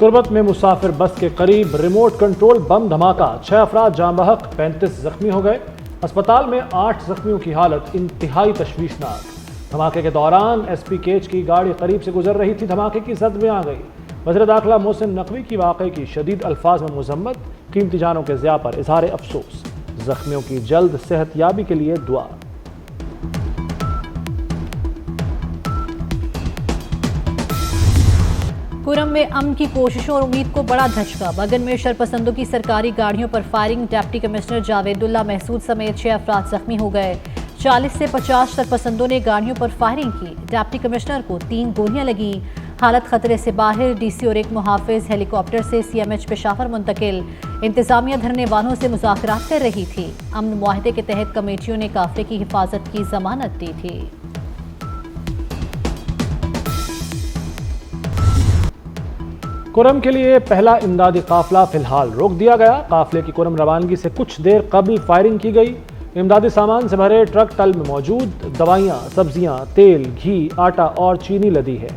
तुर्बत में मुसाफिर बस के करीब रिमोट कंट्रोल बम धमाका, 6 अफराद जाँ बहक, 35 जख्मी हो गए। अस्पताल में 8 जख्मियों की हालत इंतहाई तशवीशनाक। धमाके के दौरान SPKH की गाड़ी करीब से गुजर रही थी, धमाके की जद में आ गई। वज़ीर दाखिला मोहसिन नकवी की वाक़े की शदीद अल्फाज में मजम्मत, कीमती जानों के ज़िया पर इजहार अफसोस। जख्मियों की जल्द सेहतयाबी के लिए दुआ। कुरम में अमन की कोशिशों और उम्मीद को बड़ा धचका। बगन में शरपसंदों की सरकारी गाड़ियों पर फायरिंग, डिप्टी कमिश्नर जावेदुल्ला महसूद समेत 6 अफराद जख्मी हो गए। 40 से 50 शरपसंदों ने गाड़ियों पर फायरिंग की। डिप्टी कमिश्नर को 3 गोलियां लगी। हालत खतरे से बाहर, DC और एक मुहाफिज हेलीकॉप्टर से CMH पेशावर मुंतकिल। इंतजामिया धरने वालों से मुज़ाकरात कर रही थी। अमन मुआहदे के तहत कमेटियों ने काफिले की हिफाजत की जमानत दी थी। कुरम के लिए पहला इमदादी काफिला फिलहाल रोक दिया गया। काफिले की कुरम रवानगी से कुछ देर कबल फायरिंग की गई। इमदादी सामान से भरे ट्रक तल में मौजूद दवाइयाँ, सब्जियाँ, तेल, घी, आटा और चीनी लदी है।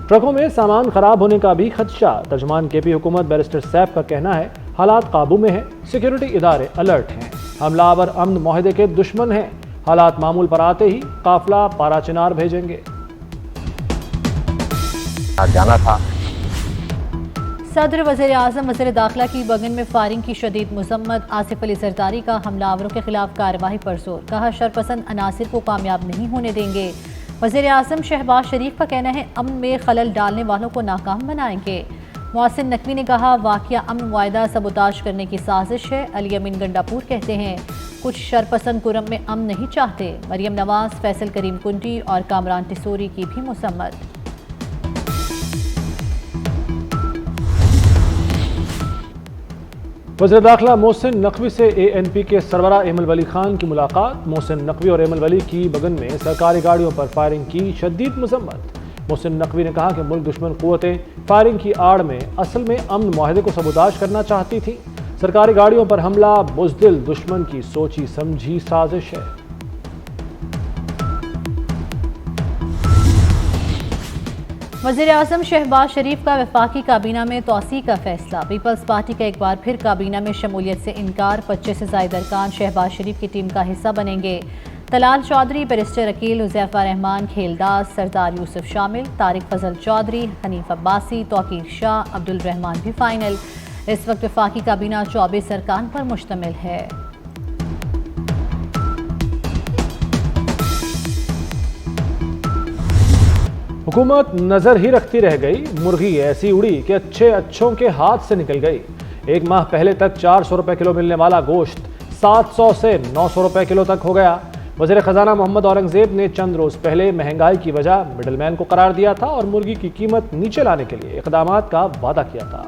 ट्रकों में सामान खराब होने का भी खदशा। तर्जुमान KP हुकूमत बैरिस्टर सैफ का कहना है हालात काबू में है, सिक्योरिटी इदारे अलर्ट हैं। हमलावर अमन मुआहदे के दुश्मन हैं। हालात मामूल पर आते ही काफिला पाराचिनार भेजेंगे। जाना था। सदर, वज़ीर आज़म, वज़ीर दाखिला की बगन में फायरिंग की शदीद मजम्मत। आसिफ अली जरदारी का हमलावरों के खिलाफ कार्रवाई पर जोर, कहा शरपसंद अनासिर को कामयाब नहीं होने देंगे। वज़ीर आज़म शहबाज शरीफ का कहना है अमन में खलल डालने वालों को नाकाम बनाएंगे। मोहसिन नकवी ने कहा वाक़या अमन मुआहदा सबूताज करने की साजिश है। अली अमीन गंडापुर कहते हैं कुछ शरपसंद कुरम में अमन नहीं चाहते। मरियम नवाज, फैसल करीम कुंडी और कामरान टिसोरी की भी मुसम्मत। वज़ीर दाखिला मोहसिन नकवी से ANP के सरबरा एमल वली खान की मुलाकात। मोहसिन नकवी और एमल वली की बगन में सरकारी गाड़ियों पर फायरिंग की शदीद मजम्मत। मोहसिन नकवी ने कहा कि मुल्क दुश्मन क़ुव्वतें फायरिंग की आड़ में असल में अमन मुआहदे को सबूताज करना चाहती थी। सरकारी गाड़ियों पर हमला बुज़दिल दुश्मन की सोची समझी साजिश है। वज़ीर आज़म शहबाज शरीफ का वफाकी काबीना में तोसी का फैसला। पीपल्स पार्टी का एक बार फिर काबीना में शमूलियत से इनकार। 25 से ज़ायद अरकान शहबाज शरीफ की टीम का हिस्सा बनेंगे। तलाल चौधरी, बैरिस्टर अकील, हुज़ैफा रहमान, खेलदास, सरदार यूसुफ शामिल। तारिक फजल चौधरी, हनीफ अब्बासी, तौकीर शाह, अब्दुल रहमान भी फाइनल। इस वक्त वफाकी काबीना 24 अरकान पर मुश्तमिल है। हुकूमत नजर ही रखती रह गई। मुर्गी ऐसी उड़ी कि अच्छों के हाथ से निकल गई। एक माह पहले तक 400 रुपए किलो मिलने वाला गोश्त 700 से 900 रुपए किलो तक हो गया। वज़ीर खजाना मोहम्मद औरंगजेब ने चंद रोज पहले महंगाई की वजह मिडलमैन को करार दिया था और मुर्गी की कीमत नीचे लाने के लिए इक़दामात का वादा किया था।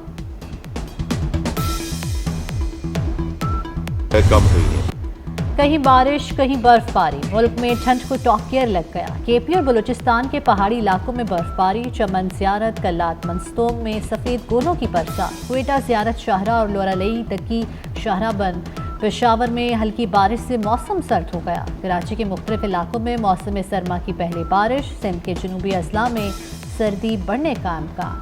कम हुई है। कहीं बारिश, कहीं बर्फबारी। मुल्क में ठंड को टॉकियर लग गया। KP और बलूचिस्तान के पहाड़ी इलाकों में बर्फबारी। चमन ज़ियारत, कल्लात मंस्तोम में सफ़ेद गोलों की बरसात। क्वेटा ज़ियारत शाहरा और लोरालई तक की शाहरा बंद। पेशावर में हल्की बारिश से मौसम सर्द हो गया। कराची के मुख्तलिफ इलाकों में मौसम सरमा की पहली बारिश। सिंध के जनूबी अजला में सर्दी बढ़ने का इम्कान।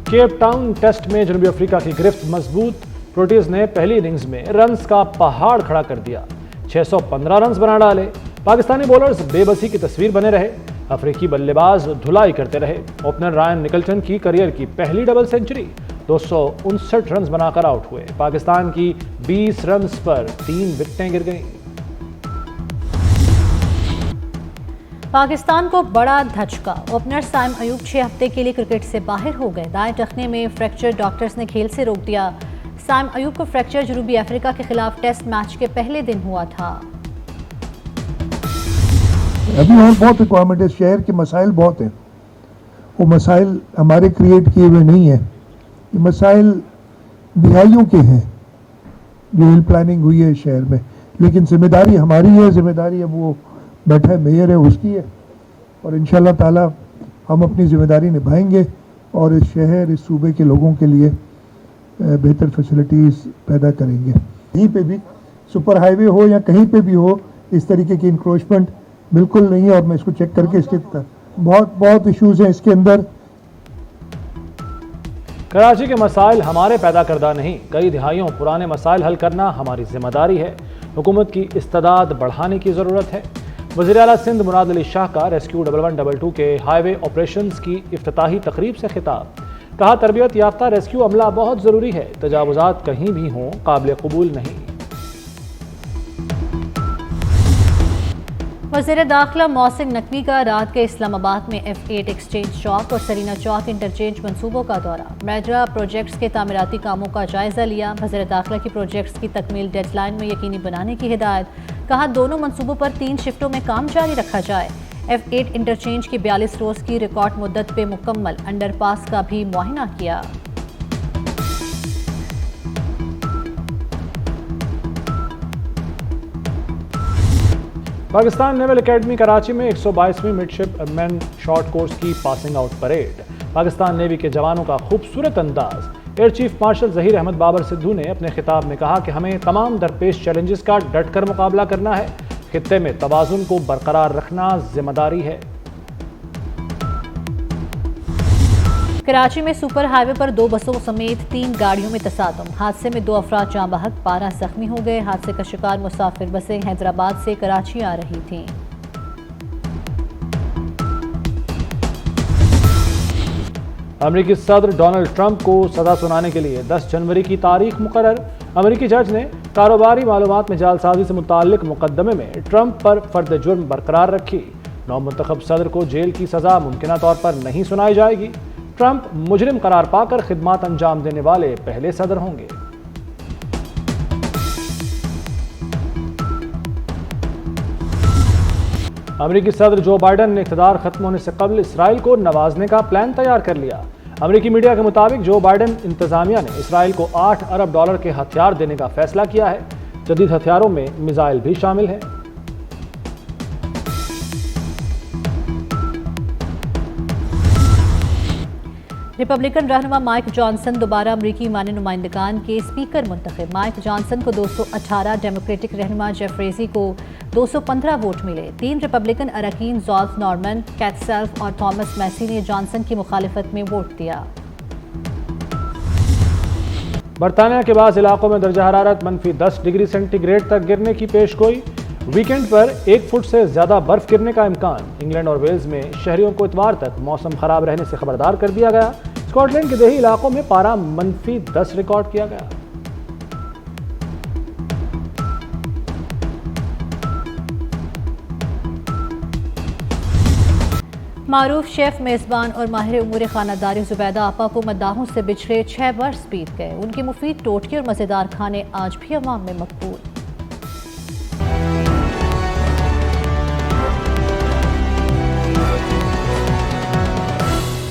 केप टाउन टेस्ट में जनूबी अफ्रीका की गिरफ्त मजबूत। प्रोटीज ने पहली इनिंग्स में रन्स का पहाड़ खड़ा कर दिया। 615 रन्स बना डाले। पाकिस्तानी बॉलर्स बेबसी की तस्वीर बने रहे। अफ्रीकी बल्लेबाज धुलाई करते रहे। ओपनर रायन निकल्टन की करियर की पहली डबल सेंचुरी। 259 रन्स बनाकर आउट हुए। पाकिस्तान की 20 रन्स पर 3 विकेटें गिर गईं। पाकिस्तान को बड़ा धचका। ओपनर साइम अयूब 6 हफ्ते के लिए क्रिकेट से बाहर हो गए। दाएं टखने में फ्रैक्चर, डॉक्टर्स ने खेल से रोक दिया। साइम अयूब को फ्रैक्चर जनूबी अफ्रीका के खिलाफ टेस्ट मैच के पहले दिन हुआ था। अभी और बहुत रिक्वायरमेंट है। शहर के मसाइल बहुत हैं। वो मसाइल हमारे क्रिएट किए हुए नहीं है। ये मसाइल दिहाइयों के हैं जो हिल प्लानिंग हुई है शहर में, लेकिन जिम्मेदारी हमारी है। जिम्मेदारी अब वो बैठा है, मेयर है, उसकी है। और इंशाल्लाह ताला हम अपनी जिम्मेदारी निभाएंगे और इस शहर, इस सूबे के लोगों के लिए बेहतर फैसिलिटीज़ पैदा करेंगे। कहीं पे भी सुपर हाईवे हो या कहीं पे भी हो, इस तरीके की इंक्रोचमेंट बिल्कुल नहीं है। और मैं इसको चेक करके इसके बहुत बहुत इश्यूज हैं इसके अंदर। कराची के मसाइल हमारे पैदा करदा नहीं, कई दिहाइयों पुराने मसाइल हल करना हमारी जिम्मेदारी है। हुकूमत की इस्तेदाद बढ़ाने की ज़रूरत है। वज़ीर आला सिंध मुराद अली शाह का रेस्क्यू 1122 के हाईवे ऑपरेशंस की इफ्तिताही तकरीब से खिताब। कहा, तरबियत याफ्ता रेस्क्यू अमला बहुत ज़रूरी है, तजावुज़ात कहीं भी हों काबिल कबूल नहीं। वज़ीर दाखिला मोहसिन नकवी का रात के इस्लामाबाद में F8 एक्सचेंज चौक और सरीना चौक इंटरचेंज मनसूबों का दौरा। मेड्रा प्रोजेक्ट्स के तामीराती कामों का जायजा लिया। वज़ीर दाखिला की प्रोजेक्ट्स की तकमील डेडलाइन में यकीनी बनाने की हिदायत। कहा, दोनों मनसूबों पर 3 शिफ्टों में काम जारी रखा जाए। F8 इंटरचेंज की 42 रोज की रिकॉर्ड मुद्दत पे मुकम्मल। अंडरपास का भी मुआयना किया। पाकिस्तान नेवल एकेडमी कराची में 122वीं मिडशिपमैन शॉर्ट कोर्स की passing out parade. Pakistan navy के जवानों का खूबसूरत अंदाज। Air chief marshal Zaheer Ahmed Babar Sidhu ने अपने खिताब में कहा कि हमें तमाम दरपेश चैलेंजेस का डटकर मुकाबला करना है। खित्ते में तवाज़ुन को बरकरार रखना जिम्मेदारी है। कराची में सुपर हाईवे पर 2 बसों समेत 3 गाड़ियों में तसादम। हादसे में 2 अफराद जाँ बहक, 12 जख्मी हो गए। हादसे का शिकार मुसाफिर बसें हैदराबाद से कराची आ रही थीं। अमेरिकी सदर डोनाल्ड ट्रंप को सजा सुनाने के लिए 10 जनवरी की तारीख मुकर्रर। अमेरिकी जज ने कारोबारी मालूमात में जालसाजी से मुताल्लिक मुकदमे में ट्रंप पर फर्द जुर्म बरकरार रखी। नौमुंतखब सदर को जेल की सजा मुमकिना तौर पर नहीं सुनाई जाएगी। ट्रंप मुजरिम करार पाकर खिदमात अंजाम देने वाले पहले सदर होंगे। अमेरिकी सदर जो बाइडन ने इख्तियार खत्म होने से कबल इसराइल को नवाजने का प्लान तैयार कर लिया। अमेरिकी मीडिया के मुताबिक जो बाइडन इंतजामिया ने इसराइल को $8 अरब के हथियार देने का फैसला किया है। जदीद हथियारों में मिसाइल भी शामिल है। रिपब्लिकन रहनुमा माइक जॉनसन दोबारा अमरीकी मानी नुमाइंदगान के स्पीकर मुंतखब। माइक जॉनसन को 218, डेमोक्रेटिक रहनुमा जेफ रेजी को 215 वोट मिले। 3 रिपब्लिकन अरकान जॉर्ज नॉर्मन, कैथ सेल्फ और थॉमस मैसी ने जॉनसन की मुखालिफत में वोट दिया। बरतानिया के बाद इलाकों में दर्जा हरारत -10 डिग्री सेंटीग्रेड तक गिरने की पेशगोई। वीकेंड पर 1 फुट से ज्यादा बर्फ गिरने का इम्कान। इंग्लैंड और वेल्स में शहरियों को इतवार तक मौसम खराब रहने से खबरदार कर दिया गया। स्कॉटलैंड के देही इलाकों में पारा -10 रिकॉर्ड किया गया। मारूफ शेफ, मेज़बान और माहिर उमूर खानादारी जुबैदा आपा को मद्दाहों से बिछड़े 6 वर्ष बीत गए। उनके मुफीद, टोटके और मज़ेदार खाने आज भी अवाम में मकबूल।